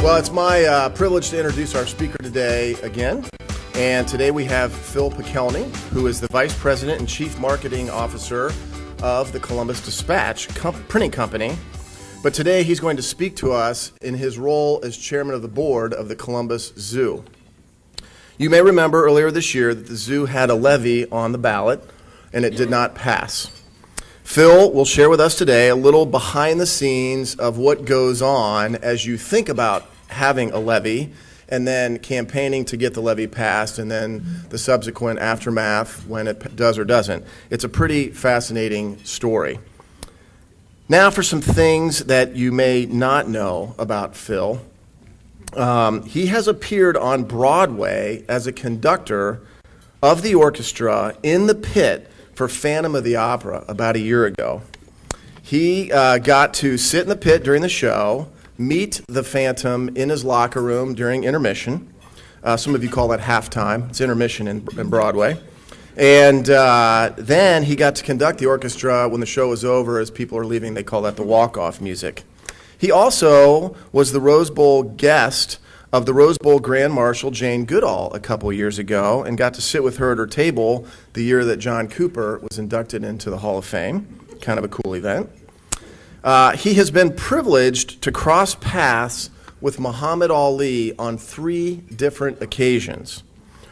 Well, it's my privilege to introduce our speaker today again. And today we have Phil Pekelny, who is the Vice President and Chief Marketing Officer of the Columbus Dispatch printing company. But today he's going to speak to us in his role as Chairman of the Board of the Columbus Zoo. You may remember earlier this year that the zoo had a levy on the ballot, and it did not pass. Phil will share with us today a little behind the scenes of what goes on as you think about having a levy and then campaigning to get the levy passed and then the subsequent aftermath when it does or doesn't. It's a pretty fascinating story. Now for some things that you may not know about Phil. He has appeared on Broadway as a conductor of the orchestra in the pit for Phantom of the Opera about a year ago. He got to sit in the pit during the show, meet the Phantom in his locker room during intermission. Some of you call that halftime. It's intermission in Broadway. And then he got to conduct the orchestra when the show was over. As people are leaving, they call that the walk-off music. He also was the Rose Bowl guest of the Rose Bowl Grand Marshal Jane Goodall a couple years ago and got to sit with her at her table the year that John Cooper was inducted into the Hall of Fame. Kind of a cool event. He has been privileged to cross paths with Muhammad Ali on 3 different occasions.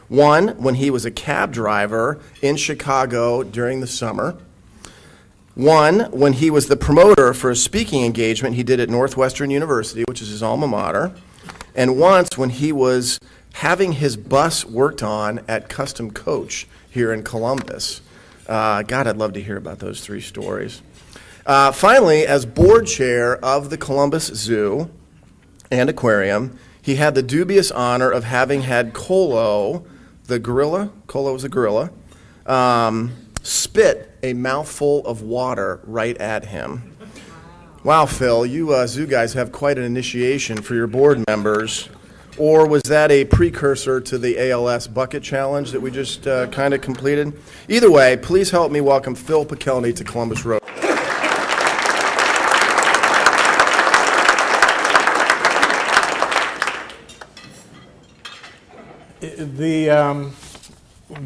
One, when he was a cab driver in Chicago during the summer. One, when he was the promoter for a speaking engagement he did at Northwestern University, which is his alma mater. And once when he was having his bus worked on at Custom Coach here in Columbus. God, I'd love to hear about those 3 stories. Finally, as board chair of the Columbus Zoo and Aquarium, he had the dubious honor of having had Colo, the gorilla, Colo was a gorilla, spit a mouthful of water right at him. Wow, Phil, you zoo guys have quite an initiation for your board members. Or was that a precursor to the ALS bucket challenge that we just kind of completed? Either way, please help me welcome Phil Pekelny to ColumbusRotary.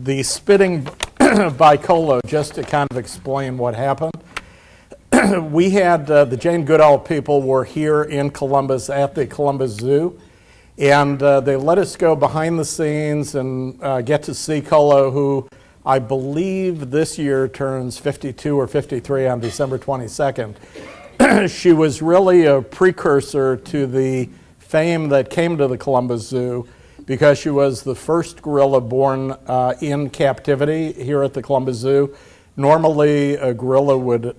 The spitting by Colo, just to kind of explain what happened. We had the Jane Goodall people were here in Columbus at the Columbus Zoo, and they let us go behind the scenes and get to see Colo, who I believe this year turns 52 or 53 on December 22nd. She was really a precursor to the fame that came to the Columbus Zoo because she was the first gorilla born in captivity here at the Columbus Zoo. Normally, a gorilla would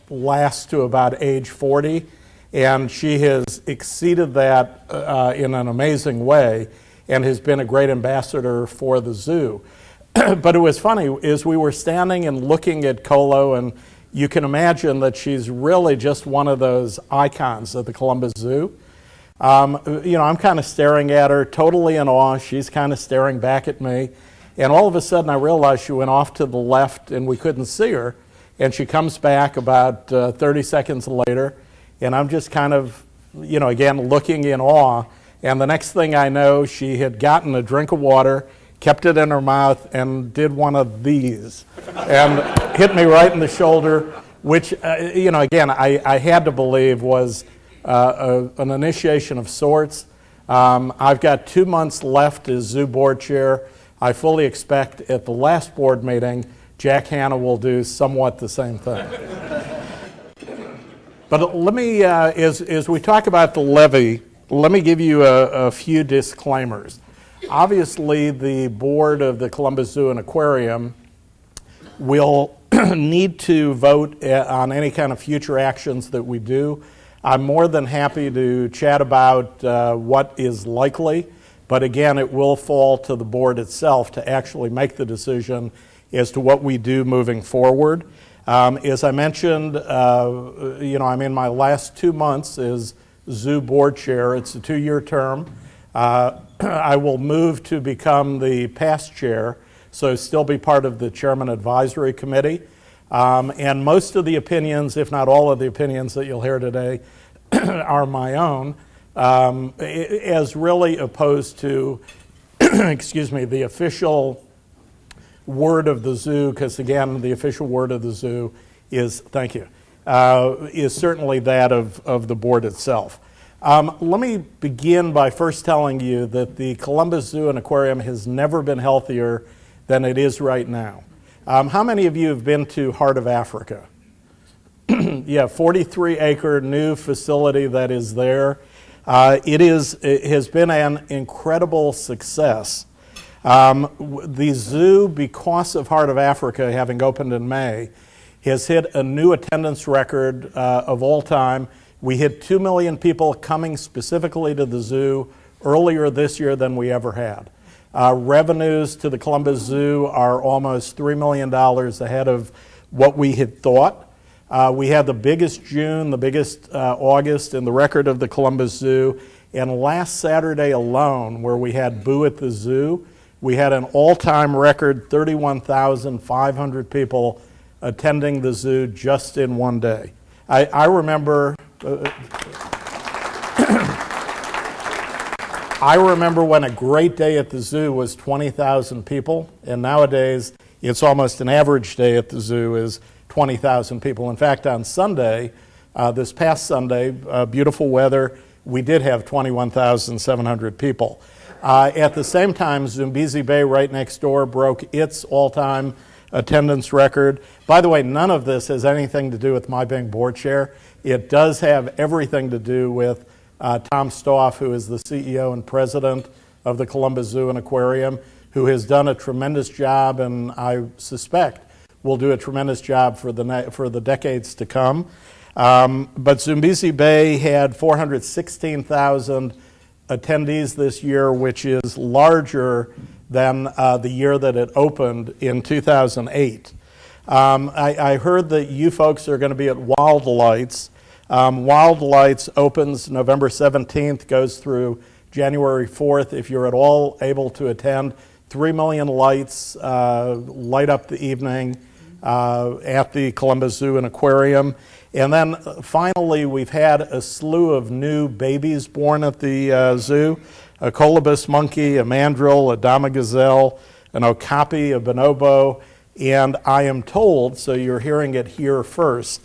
last to about age 40, and she has exceeded that in an amazing way and has been a great ambassador for the zoo. But it was funny, as we were standing and looking at Colo, and you can imagine that she's really just one of those icons of the Columbus Zoo. I'm kind of staring at her, totally in awe. She's kind of staring back at me. And all of a sudden, I realized she went off to the left and we couldn't see her. And she comes back about 30 seconds later, and I'm just kind of, again, looking in awe. And the next thing I know, she had gotten a drink of water, kept it in her mouth, and did one of these, and hit me right in the shoulder, which, again, I had to believe was an initiation of sorts. I've got 2 months left as zoo board chair. I fully expect at the last board meeting, Jack Hanna will do somewhat the same thing. But let me, as we talk about the levy, let me give you a few disclaimers. Obviously, the board of the Columbus Zoo and Aquarium will need to vote on any kind of future actions that we do. I'm more than happy to chat about what is likely, but again, it will fall to the board itself to actually make the decision as to what we do moving forward. As I mentioned, I'm in my last 2 months as zoo board chair. It's a 2-year term. I will move to become the past chair, so still be part of the chairman advisory committee. And most of the opinions, if not all of the opinions that you'll hear today, are my own. as really opposed to, excuse me, the official word of the zoo, because again, the official word of the zoo is, thank you, is certainly that of the board itself. Let me begin by first telling you that the Columbus Zoo and Aquarium has never been healthier than it is right now. How many of you have been to Heart of Africa? Yeah, 43-acre new facility that is there. It has been an incredible success. The zoo, because of Heart of Africa having opened in May, has hit a new attendance record of all time. We hit 2 million people coming specifically to the zoo earlier this year than we ever had. Revenues to the Columbus Zoo are almost $3 million ahead of what we had thought. We had the biggest June, the biggest August in the record of the Columbus Zoo. And last Saturday alone, where we had Boo at the Zoo, we had an all-time record 31,500 people attending the zoo just in one day. I remember... I remember when a great day at the zoo was 20,000 people, and nowadays it's almost an average day at the zoo is 20,000 people. In fact, on Sunday, this past Sunday, beautiful weather, we did have 21,700 people. At the same time, Zambezi Bay right next door broke its all-time attendance record. By the way, none of this has anything to do with my being board chair. It does have everything to do with Tom Stoff, who is the CEO and president of the Columbus Zoo and Aquarium, who has done a tremendous job, and I suspect will do a tremendous job for the decades to come. But Zambezi Bay had 416,000 attendees this year, which is larger than the year that it opened in 2008. I heard that you folks are going to be at Wild Lights. Wild Lights opens November 17th, goes through January 4th. If you're at all able to attend, 3 million lights light up the evening at the Columbus Zoo and Aquarium. And then finally, we've had a slew of new babies born at the zoo. A colobus monkey, a mandrill, a dama gazelle, an okapi, a bonobo, and I am told, so you're hearing it here first,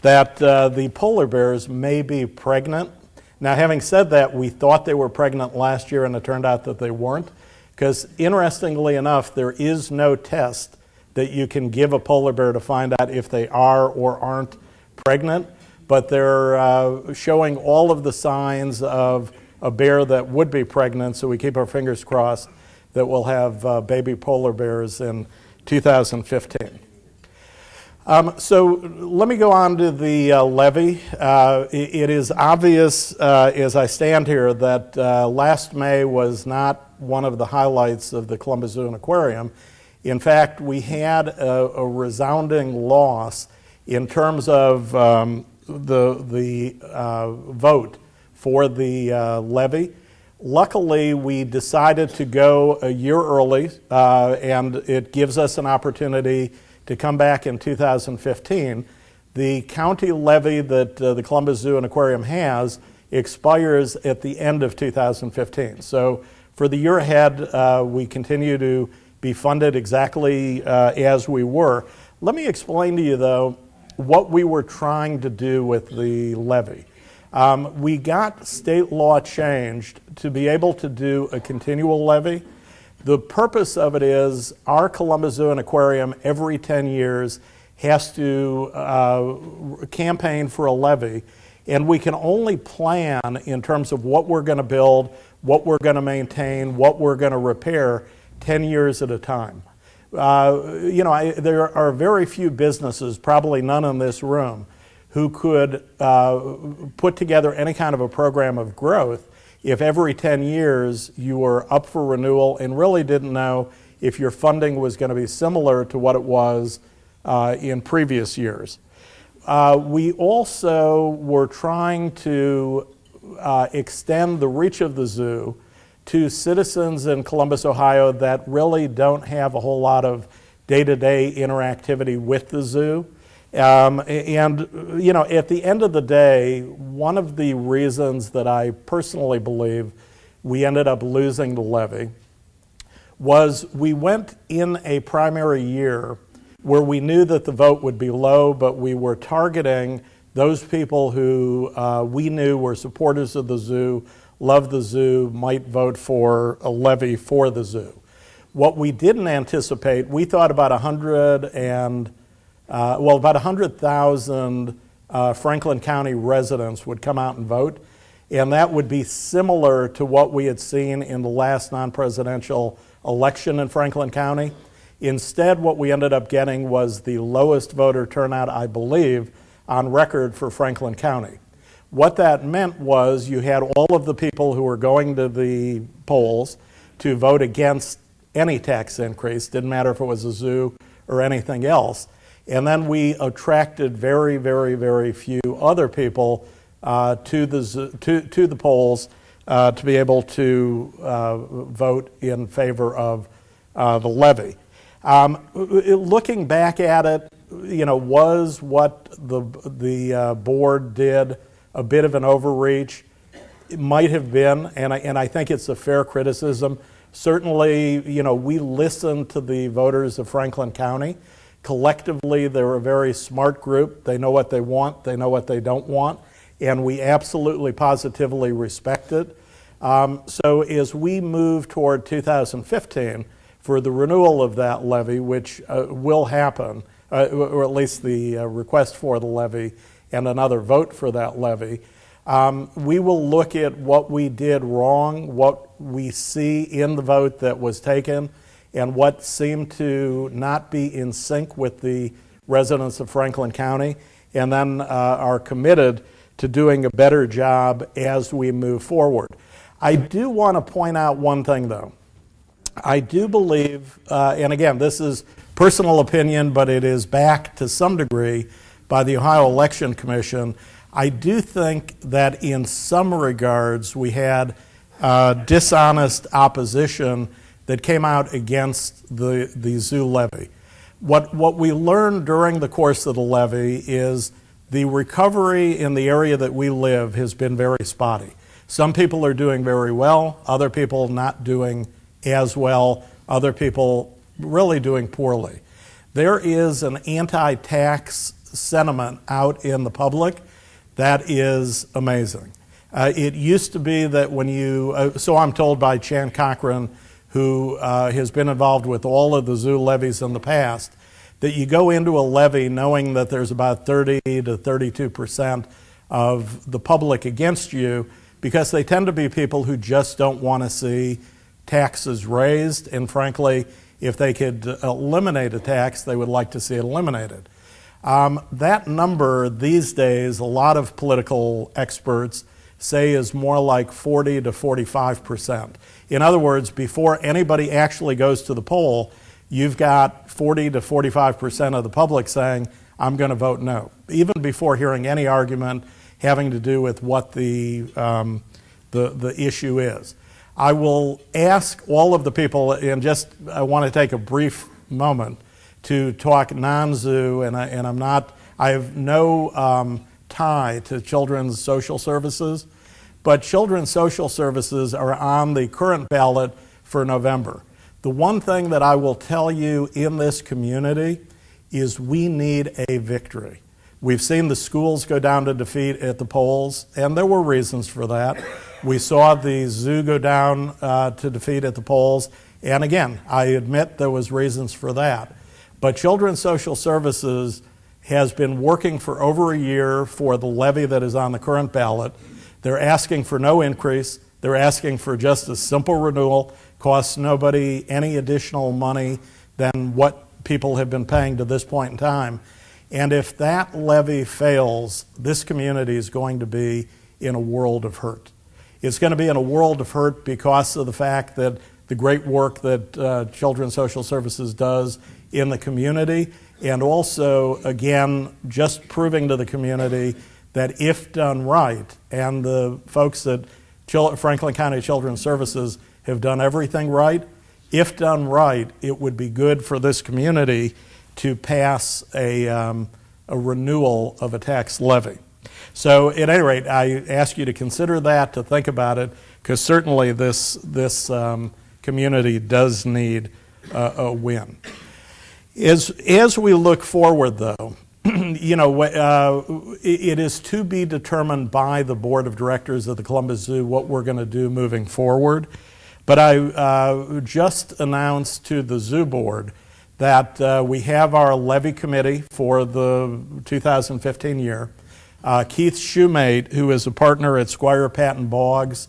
that the polar bears may be pregnant. Now, having said that, we thought they were pregnant last year, and it turned out that they weren't, because interestingly enough, there is no test that you can give a polar bear to find out if they are or aren't pregnant, but they're showing all of the signs of a bear that would be pregnant, so we keep our fingers crossed that we'll have baby polar bears in 2015. So let me go on to the levy. It is obvious as I stand here that last May was not one of the highlights of the Columbus Zoo and Aquarium. In fact, we had a resounding loss in terms of the vote for the levy. Luckily, we decided to go a year early, and it gives us an opportunity to come back in 2015. The county levy that the Columbus Zoo and Aquarium has expires at the end of 2015. So for the year ahead, we continue to be funded exactly as we were. Let me explain to you, though, what we were trying to do with the levy. We got state law changed to be able to do a continual levy. The purpose of it is our Columbus Zoo and Aquarium every 10 years has to campaign for a levy, and we can only plan in terms of what we're going to build, what we're going to maintain, what we're going to repair 10 years at a time. There are very few businesses, probably none in this room, who could put together any kind of a program of growth if every 10 years you were up for renewal and really didn't know if your funding was going to be similar to what it was in previous years. We also were trying to extend the reach of the zoo to citizens in Columbus, Ohio that really don't have a whole lot of day-to-day interactivity with the zoo. And, at the end of the day, one of the reasons that I personally believe we ended up losing the levy was we went in a primary year where we knew that the vote would be low, but we were targeting those people who we knew were supporters of the zoo, loved the zoo, might vote for a levy for the zoo. What we didn't anticipate, we thought about 100,000 Franklin County residents would come out and vote, and that would be similar to what we had seen in the last non-presidential election in Franklin County. Instead, what we ended up getting was the lowest voter turnout, I believe, on record for Franklin County. What that meant was you had all of the people who were going to the polls to vote against any tax increase, didn't matter if it was a zoo or anything else. And then we attracted very, very, very few other people to the polls to be able to vote in favor of the levy. Looking back at it, was what the board did a bit of an overreach? It might have been, and I think it's a fair criticism. Certainly, we listened to the voters of Franklin County. Collectively, they're a very smart group. They know what they want, they know what they don't want, and we absolutely positively respect it. So as we move toward 2015 for the renewal of that levy, which will happen, or at least the request for the levy and another vote for that levy, we will look at what we did wrong, what we see in the vote that was taken, and what seemed to not be in sync with the residents of Franklin County, and then are committed to doing a better job as we move forward. I do want to point out one thing, though. I do believe, and again, this is personal opinion, but it is backed to some degree by the Ohio Election Commission. I do think that in some regards we had dishonest opposition that came out against the zoo levy. What we learned during the course of the levy is the recovery in the area that we live has been very spotty. Some people are doing very well, other people not doing as well, other people really doing poorly. There is an anti-tax sentiment out in the public that is amazing. It used to be that when you, so I'm told by Chan Cochran, who has been involved with all of the zoo levies in the past, that you go into a levy knowing that there's about 30 to 32% of the public against you, because they tend to be people who just don't want to see taxes raised, and frankly, if they could eliminate a tax, they would like to see it eliminated. That number these days, a lot of political experts say is more like 40 to 45%. In other words, before anybody actually goes to the poll, you've got 40 to 45% of the public saying, I'm going to vote no, even before hearing any argument having to do with what the issue is. I will ask all of the people, and I want to take a brief moment to talk non-zoo, and I have no tie to Children's Social Services, but Children's Social Services are on the current ballot for November. The one thing that I will tell you in this community is we need a victory. We've seen the schools go down to defeat at the polls, and there were reasons for that. We saw the zoo go down to defeat at the polls, and again, I admit there was reasons for that. But Children's Social Services has been working for over a year for the levy that is on the current ballot. They're asking for no increase. They're asking for just a simple renewal, costs nobody any additional money than what people have been paying to this point in time. And if that levy fails, this community is going to be in a world of hurt. It's going to be in a world of hurt because of the fact that the great work that Children's Social Services does in the community, and also, again, just proving to the community that if done right, and the folks at Franklin County Children's Services have done everything right, if done right, it would be good for this community to pass a a renewal of a tax levy. So at any rate, I ask you to consider that, to think about it, because certainly this community does need a win. As we look forward, though, it is to be determined by the board of directors of the Columbus Zoo what we're going to do moving forward. But I just announced to the zoo board that we have our levy committee for the 2015 year. Keith Shoemate, who is a partner at Squire Patton Boggs,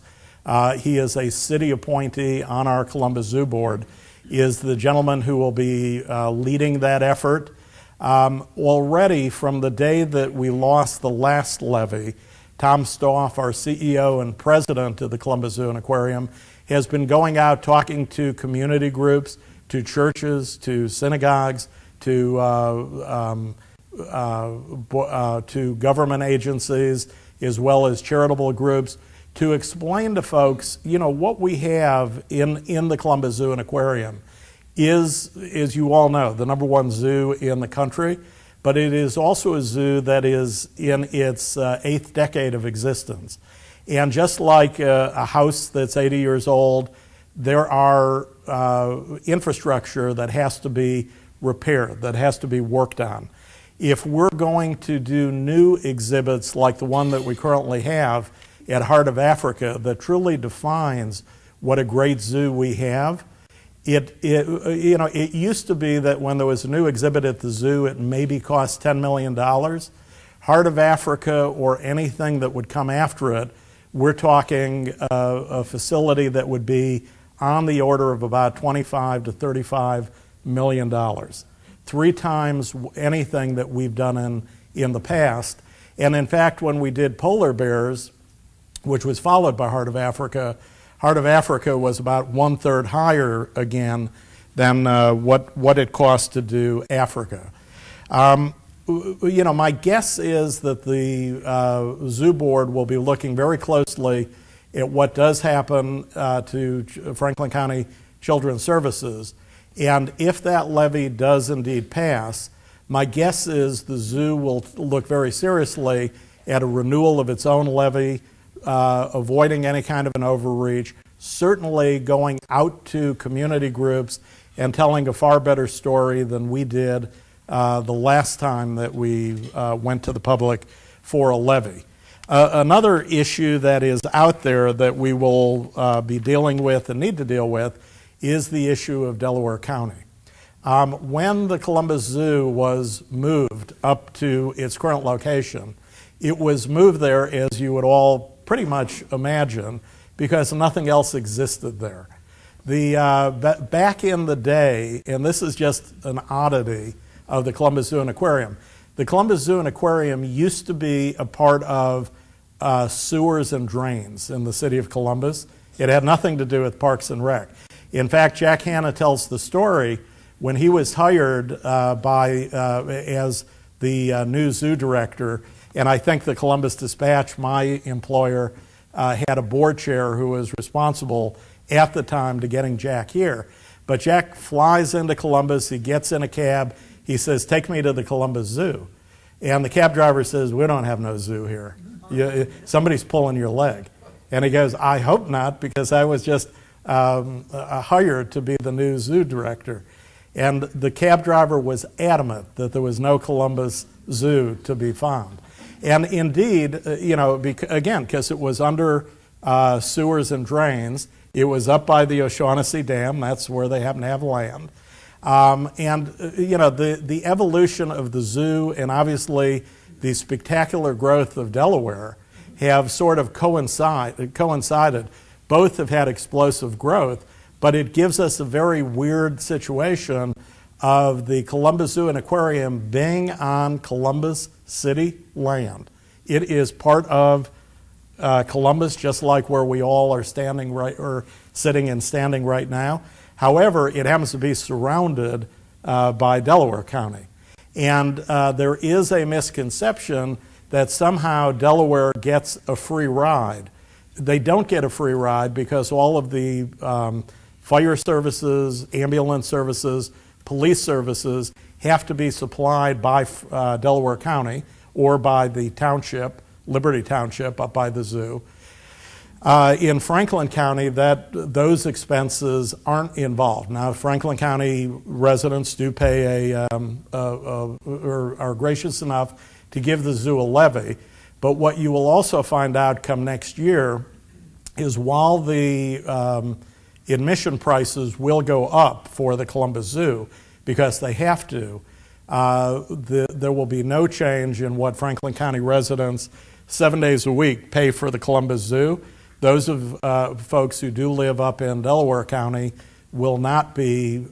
he is a city appointee on our Columbus Zoo board, is the gentleman who will be leading that effort. Already from the day that we lost the last levy, Tom Stoff, our CEO and president of the Columbus Zoo and Aquarium, has been going out talking to community groups, to churches, to synagogues, to government agencies, as well as charitable groups, to explain to folks, what we have in the Columbus Zoo and Aquarium is, as you all know, the #1 zoo in the country, but it is also a zoo that is in its 8th decade of existence. And just like a house that's 80 years old, there are infrastructure that has to be repaired, that has to be worked on. If we're going to do new exhibits like the one that we currently have at Heart of Africa that truly defines what a great zoo we have, it used to be that when there was a new exhibit at the zoo, it maybe cost $10 million. Heart of Africa or anything that would come after it, we're talking a facility that would be on the order of about $25 to $35 million. 3 times anything that we've done in the past. And in fact, when we did polar bears, which was followed by Heart of Africa was about 1/3 higher again than what it cost to do Africa. My guess is that the zoo board will be looking very closely at what does happen to Franklin County Children's Services. And if that levy does indeed pass, my guess is the zoo will look very seriously at a renewal of its own levy, avoiding any kind of an overreach, certainly going out to community groups and telling a far better story than we did the last time that we went to the public for a levy. Another issue that is out there that we will be dealing with and need to deal with is the issue of Delaware County. When the Columbus Zoo was moved up to its current location, it was moved there, as you would all pretty much imagine, because nothing else existed there. Back in the day, and this is just an oddity of the Columbus Zoo and Aquarium, the Columbus Zoo and Aquarium used to be a part of sewers and drains in the city of Columbus. It had nothing to do with Parks and Rec. In fact, Jack Hanna tells the story when he was hired as the new zoo director, and I think the Columbus Dispatch, my employer, had a board chair who was responsible at the time to getting Jack here. But Jack flies into Columbus, he gets in a cab, he says, "Take me to the Columbus Zoo." And the cab driver says, "We don't have no zoo here. Somebody's pulling your leg." And he goes, "I hope not, because I was just hired to be the new zoo director." And the cab driver was adamant that there was no Columbus Zoo to be found. And indeed, again, because it was under sewers and drains, it was up by the O'Shaughnessy Dam, that's where they happen to have land. The evolution of the zoo and obviously the spectacular growth of Delaware have sort of coincided. Both have had explosive growth, but it gives us a very weird situation of the Columbus Zoo and Aquarium being on Columbus City land. It is part of Columbus, just like where we all are sitting and standing right now. However, it happens to be surrounded by Delaware County. And there is a misconception that somehow Delaware gets a free ride. They don't get a free ride because all of the fire services, ambulance services, police services have to be supplied by Delaware County or by the township, Liberty Township, up by the zoo. In Franklin County, those expenses aren't involved. Now, Franklin County residents do pay or are gracious enough to give the zoo a levy. But what you will also find out come next year is while the admission prices will go up for the Columbus Zoo, because they have to, there will be no change in what Franklin County residents 7 days a week pay for the Columbus Zoo. Those of folks who do live up in Delaware County will not be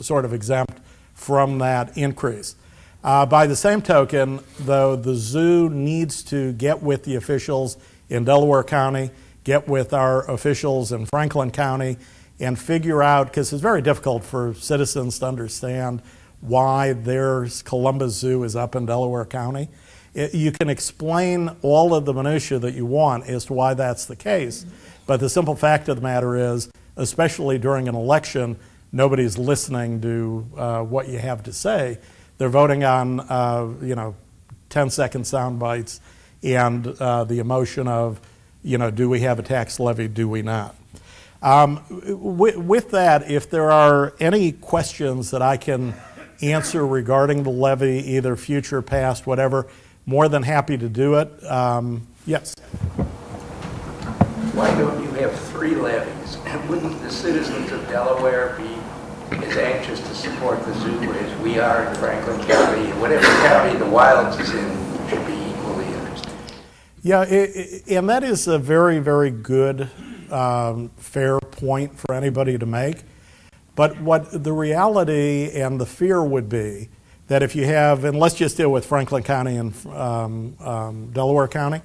sort of exempt from that increase. By the same token, though, the zoo needs to get with the officials in Delaware County, get with our officials in Franklin County, and figure out, because it's very difficult for citizens to understand why their Columbus Zoo is up in Delaware County. You can explain all of the minutiae that you want as to why that's the case, but the simple fact of the matter is, especially during an election, nobody's listening to what you have to say. They're voting on 10-second sound bites and the emotion of, do we have a tax levy, do we not? With that, if there are any questions that I can answer regarding the levy, either future, past, whatever, more than happy to do it. Yes? Why don't you have 3 levies? And wouldn't the citizens of Delaware be as anxious to support the zoo as we are in Franklin County? And whatever county the Wilds is in should be equally interested. Yeah, and that is a very, very good, fair point for anybody to make. But what the reality and the fear would be that if you have, and let's just deal with Franklin County and Delaware County,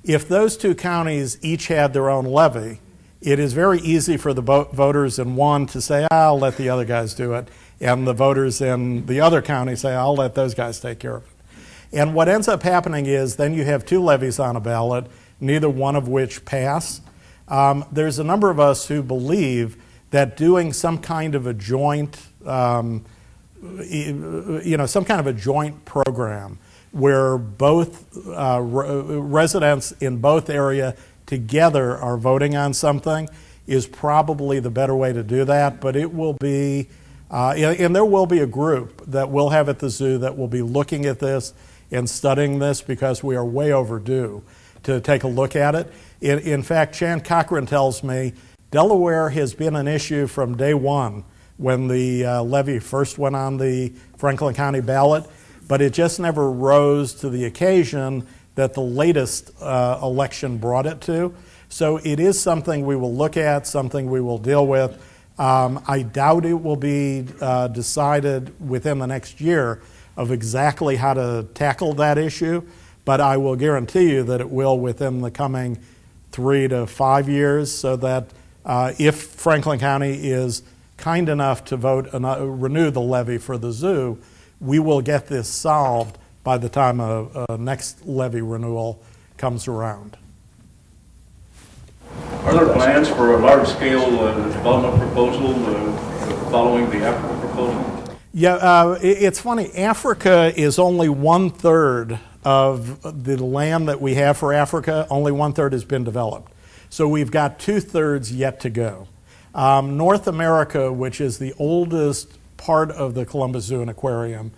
if those 2 counties each had their own levy, it is very easy for the voters in one to say, I'll let the other guys do it, and the voters in the other county say, I'll let those guys take care of it. And what ends up happening is then you have 2 levies on a ballot, neither one of which pass. There's a number of us who believe that doing some kind of a joint, some kind of a joint program where both residents in both area together are voting on something is probably the better way to do that. But it will be, and there will be a group that we'll have at the zoo that will be looking at this and studying this because we are way overdue to take a look at it. In fact, Chan Cochran tells me Delaware has been an issue from day one when the levy first went on the Franklin County ballot, but it just never rose to the occasion that the latest election brought it to. So it is something we will look at, something we will deal with. I doubt it will be decided within the next year of exactly how to tackle that issue, but I will guarantee you that it will within the coming 3 to 5 years, so that if Franklin County is kind enough to vote renew the levy for the zoo, we will get this solved by the time a next levy renewal comes around. Are there plans for a large-scale development proposal following the Africa proposal? Yeah, it's funny. Africa is only 1/3 of the land that we have for Africa. Only 1/3 has been developed. So we've got 2/3 yet to go. North America, which is the oldest part of the Columbus Zoo and Aquarium,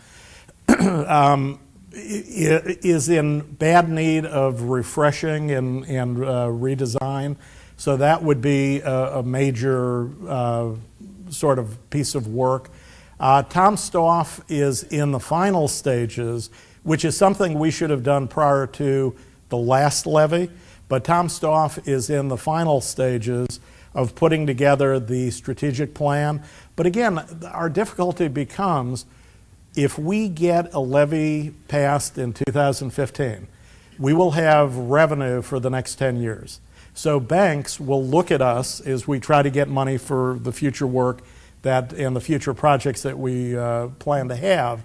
is in bad need of refreshing and redesign. So that would be a major sort of piece of work. Tom Stoff is in the final stages, which is something we should have done prior to the last levy. But Tom Stoff is in the final stages of putting together the strategic plan. But again, our difficulty becomes if we get a levy passed in 2015, we will have revenue for the next 10 years. So banks will look at us as we try to get money for the future work and the future projects that we plan to have,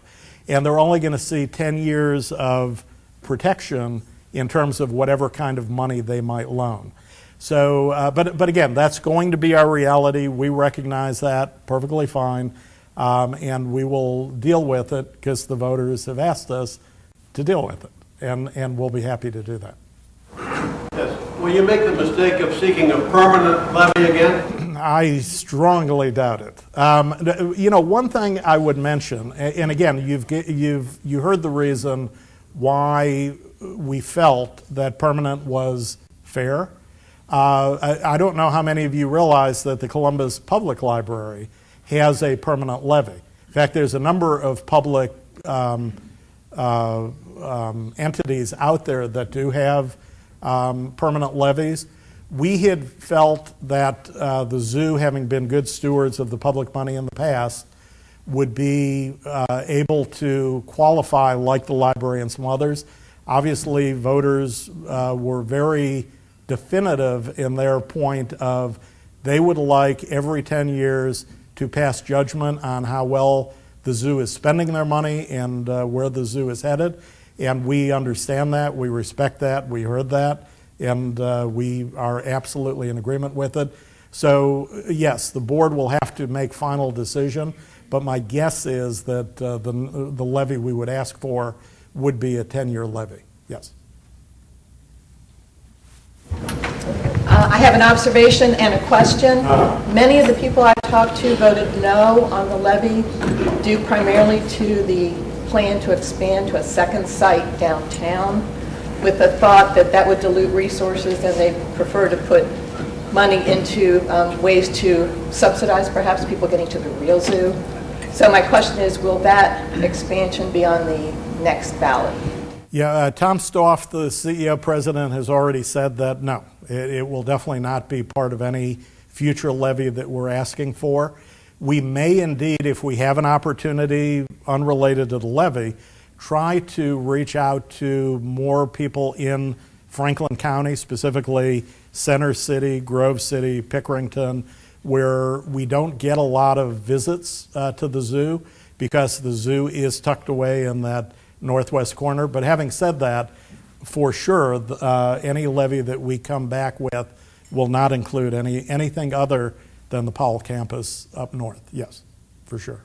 and they're only going to see 10 years of protection in terms of whatever kind of money they might loan. So, but again, that's going to be our reality. We recognize that perfectly fine. and we will deal with it because the voters have asked us to deal with it, and we'll be happy to do that. Yes. Will you make the mistake of seeking a permanent levy again? I strongly doubt it. You know, one thing I would mention, and again, you heard the reason why we felt that permanent was fair. I don't know how many of you realize that the Columbus Public Library has a permanent levy. In fact, there's a number of public entities out there that do have permanent levies. We had felt that the zoo, having been good stewards of the public money in the past, would be able to qualify like the library and some others. Obviously, voters were very definitive in their point of they would like every 10 years to pass judgment on how well the zoo is spending their money and where the zoo is headed. And we understand that, we respect that, we heard that, and we are absolutely in agreement with it. So yes, the board will have to make final decision, but my guess is that the levy we would ask for would be a 10-year levy. Yes. I have an observation and a question. Many of the people I talked to voted no on the levy due primarily to the plan to expand to a second site downtown with the thought that that would dilute resources and they prefer to put money into ways to subsidize perhaps people getting to the real zoo. So my question is, will that expansion be on the next ballot? Yeah, Tom Stoff, the CEO president, has already said that no, it will definitely not be part of any future levy that we're asking for. We may indeed, if we have an opportunity unrelated to the levy, try to reach out to more people in Franklin County, specifically Center City, Grove City, Pickerington, where we don't get a lot of visits to the zoo because the zoo is tucked away in that northwest corner. But having said that, for sure, any levy that we come back with will not include anything other than the Powell campus up north. Yes, for sure.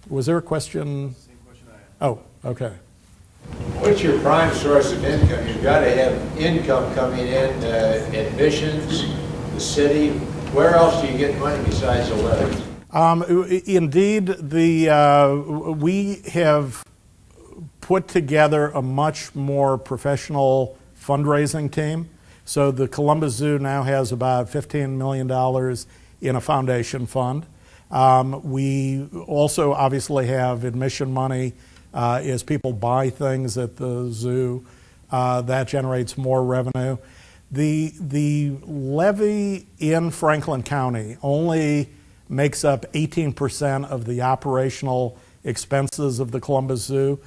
Was there a question? Same question I had. Oh, okay. What's your prime source of income? You've got to have income coming in, admissions, the city. Where else do you get money besides the levy? Indeed, we have put together a much more professional fundraising team. So the Columbus Zoo now has about $15 million in a foundation fund. We also obviously have admission money as people buy things at the zoo. That generates more revenue. The levy in Franklin County only makes up 18% of the operational expenses of the Columbus Zoo.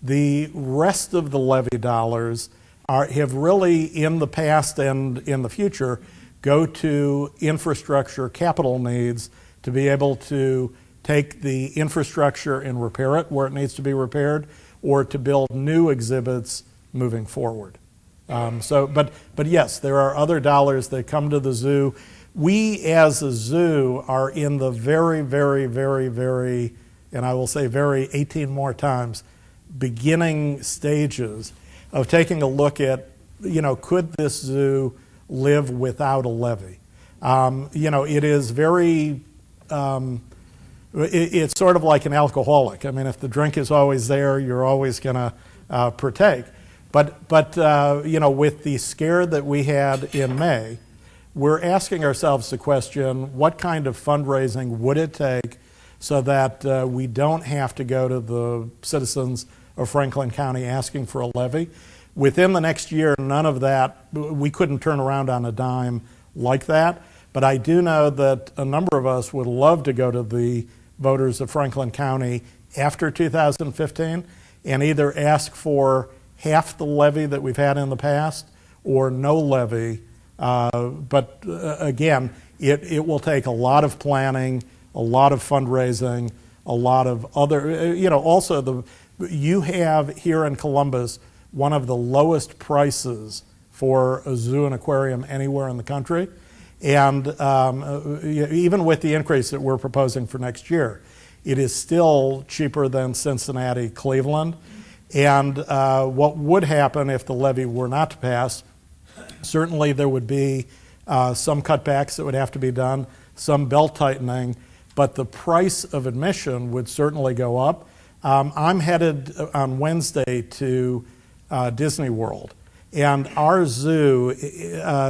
The rest of the levy dollars have really, in the past and in the future, go to infrastructure capital needs to be able to take the infrastructure and repair it where it needs to be repaired, or to build new exhibits moving forward. But yes, there are other dollars that come to the zoo. We as a zoo are in the very, very, very, very, and I will say very 18 more times, beginning stages of taking a look at, could this zoo live without a levy? It is very, it's sort of like an alcoholic. I mean, if the drink is always there, you're always going to partake. But with the scare that we had in May, we're asking ourselves the question, what kind of fundraising would it take so that we don't have to go to the citizens of Franklin County asking for a levy? Within the next year, none of that, we couldn't turn around on a dime like that. But I do know that a number of us would love to go to the voters of Franklin County after 2015 and either ask for half the levy that we've had in the past or no levy. But again, it will take a lot of planning, a lot of fundraising, a lot of other, also you have here in Columbus one of the lowest prices for a zoo and aquarium anywhere in the country. And even with the increase that we're proposing for next year, it is still cheaper than Cincinnati, Cleveland. And what would happen if the levy were not to pass, certainly there would be some cutbacks that would have to be done, some belt tightening, but the price of admission would certainly go up. I'm headed on Wednesday to Disney World, and our zoo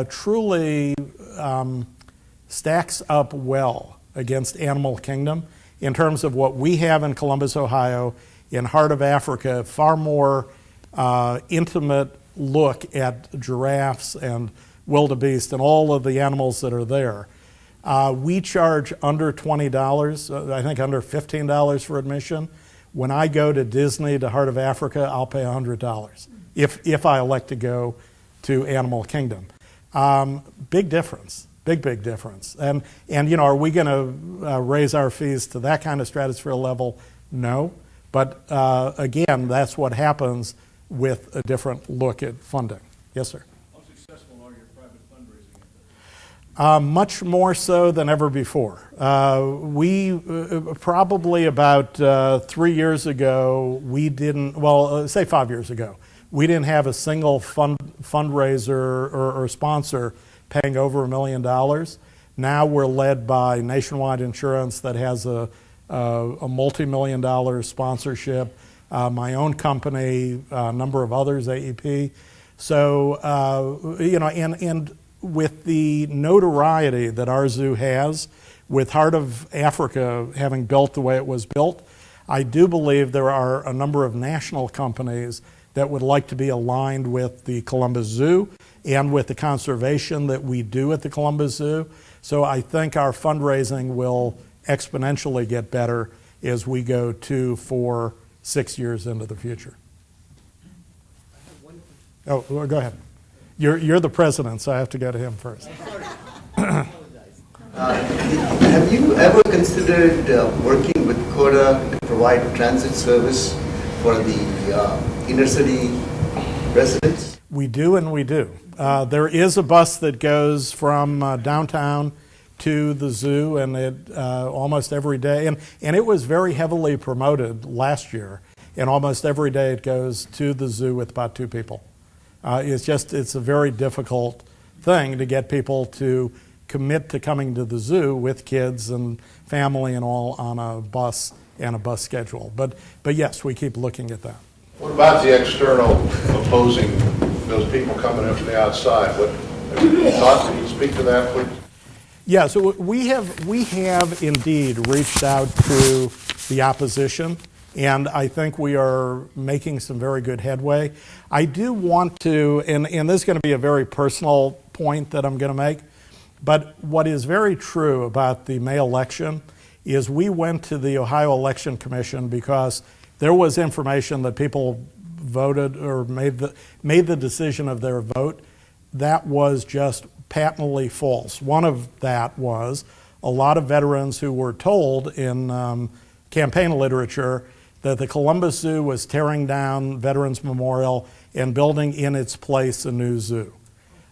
truly stacks up well against Animal Kingdom in terms of what we have in Columbus, Ohio, in Heart of Africa, far more intimate look at giraffes and wildebeest and all of the animals that are there. We charge under $20, I think under $15 for admission. When I go to Disney, to Heart of Africa, I'll pay $100 if I elect to go to Animal Kingdom. Big difference, big difference. And are we going to raise our fees to that kind of stratosphere level? No. But again, that's what happens with a different look at funding. Yes, sir. How successful are your private fundraising? Much more so than ever before. We probably about 3 years ago, we didn't, say 5 years ago, we didn't have a single fundraiser or sponsor paying over $1 million. Now we're led by Nationwide Insurance that has a multi-million-dollar sponsorship, my own company, a number of others, AEP. So, and with the notoriety that our zoo has, with Heart of Africa having built the way it was built, I do believe there are a number of national companies that would like to be aligned with the Columbus Zoo and with the conservation that we do at the Columbus Zoo. So I think our fundraising will exponentially get better as we go 2, 4, 6 years into the future. Oh, well, go ahead. You're the president, so I have to go to him first. Have you ever considered working with Colo to provide transit service for the inner city residents? We do, and we do. There is a bus that goes from downtown to the zoo, and it almost every day, and it was very heavily promoted last year, and almost every day it goes to the zoo with about 2 people. It's a very difficult thing to get people to commit to coming to the zoo with kids and family and all on a bus and a bus schedule. But yes, we keep looking at that. What about the external opposing, those people coming in from the outside? What have you thought? Can you speak to that, please? Yeah, so we have indeed reached out to the opposition, and I think we are making some very good headway. I do want to, and this is going to be a very personal point that I'm going to make, but what is very true about the May election is we went to the Ohio Election Commission because there was information that people voted or made the decision of their vote that was just patently false. One of that was a lot of veterans who were told in campaign literature that the Columbus Zoo was tearing down Veterans Memorial and building in its place a new zoo.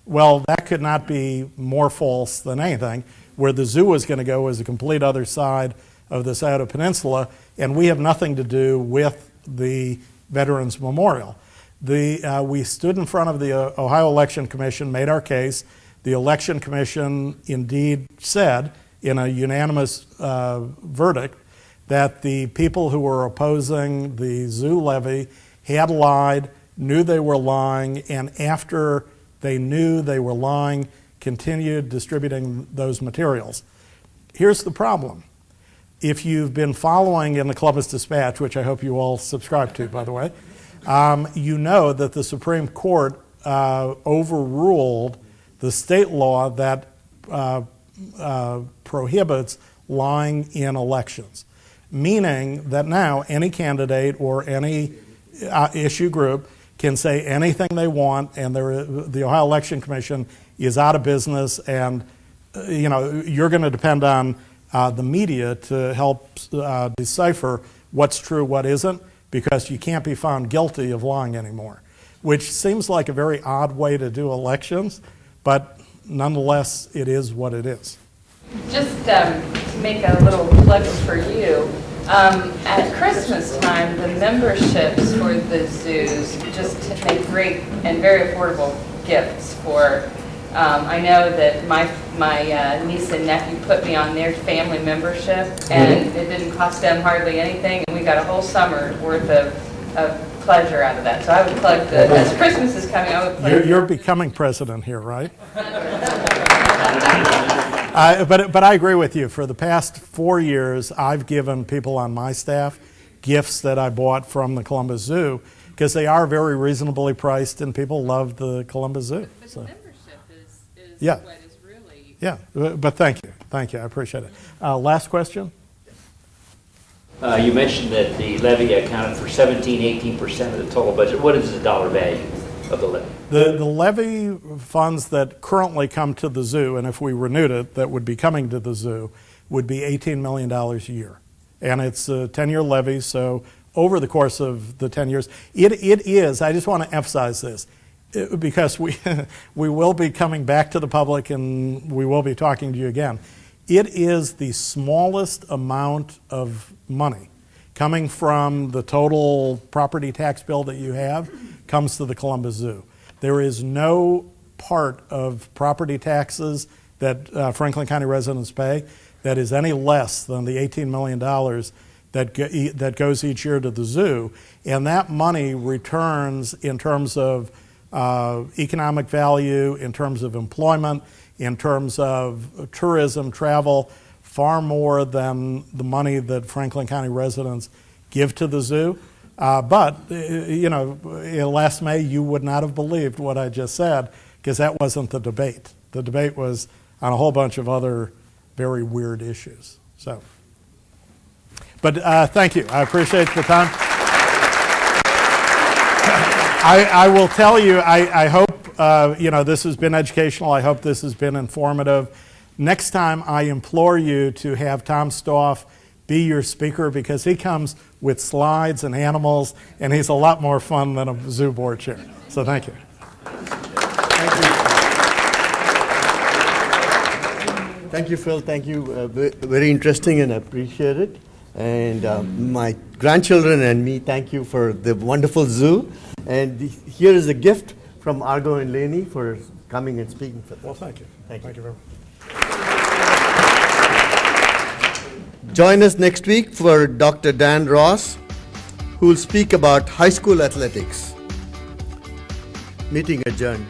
Well, that could not be more false than anything. Where the zoo was going to go was a complete other side of the Scioto Peninsula, and we have nothing to do with the Veterans Memorial. We stood in front of the Ohio Election Commission, made our case. The Election Commission indeed said, in a unanimous verdict, that the people who were opposing the zoo levy had lied, knew they were lying, and after they knew they were lying, continued distributing those materials. Here's the problem. If you've been following in the Columbus Dispatch, which I hope you all subscribe to, by the way, you know that the Supreme Court overruled the state law that prohibits lying in elections, meaning that now any candidate or any issue group can say anything they want, and the Ohio Election Commission is out of business, and you're going to depend on the media to help decipher what's true, what isn't, because you can't be found guilty of lying anymore, which seems like a very odd way to do elections, but nonetheless, it is what it is. Just to make a little plug for you, at Christmas time, the memberships for the zoos just make great and very affordable gifts for, I know that my niece and nephew put me on their family membership, and it didn't cost them hardly anything, and we got a whole summer's worth of pleasure out of that. So I would plug as Christmas is coming, I would plug. You're becoming president here, right? But I agree with you. For the past 4 years, I've given people on my staff gifts that I bought from the Columbus Zoo because they are very reasonably priced, and people love the Columbus Zoo. But so. the membership is Yeah. what is really... Yeah, but thank you, I appreciate it. Last question? You mentioned that the levy accounted for 17-18% of the total budget. What is the dollar value of the levy? The levy funds that currently come to the zoo, and if we renewed it, that would be coming to the zoo, would be $18 million a year. And it's a 10-year levy, so over the course of the 10 years, it is, I just want to emphasize this, because we will be coming back to the public and we will be talking to you again. It is the smallest amount of money coming from the total property tax bill that you have comes to the Columbus Zoo. There is no part of property taxes that Franklin County residents pay that is any less than the $18 million that goes each year to the zoo. And that money returns in terms of economic value, in terms of employment, in terms of tourism, travel, far more than the money that Franklin County residents give to the zoo. But, last May, you would not have believed what I just said, because that wasn't the debate. The debate was on a whole bunch of other very weird issues. So, but thank you. I appreciate the time. I will tell you, I hope, this has been educational. I hope this has been informative. Next time, I implore you to have Tom Stoff be your speaker, because he comes with slides and animals, and he's a lot more fun than a zoo board chair. So thank you. Thank you, Phil. Thank you. Very interesting, and I appreciate it. And my grandchildren and me, thank you for the wonderful zoo. And here is a gift from Argo and Laney for coming and speaking for us. Well, thank you. Thank you very much. Join us next week for Dr. Dan Ross, who will speak about high school athletics. Meeting adjourned.